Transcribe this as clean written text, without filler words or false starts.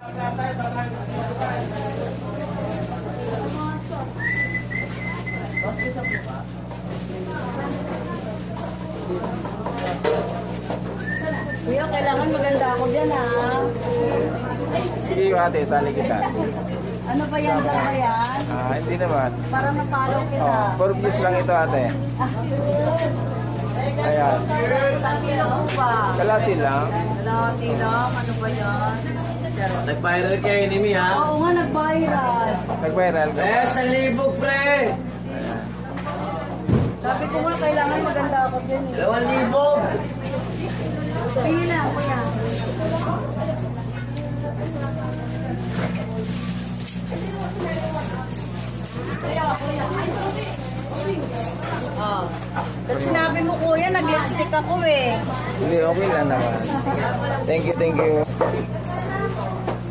Kuya, kailangan maganda ako dyan, ha? Sige ate, sali kita. Ano ba yan? Lang ba yan? Hindi naman. Para mapalo kita. For views lang ito ate. Ayan. Kalati lang po ba? Kalati lang. Kalati lang? Ano ba yan? Nag-viral kayo ni Mi, ha? Oo nga, nag-viral. Nag-viral ka. 1,000, pre! Sabi ko nga, kailangan maganda ako dyan, eh. 2,000! Tingin na, kuya. Oh. Tapos sinabi mo, kuya, nag-lipstick ako eh. Hindi, okay lang naman. Thank you, thank you.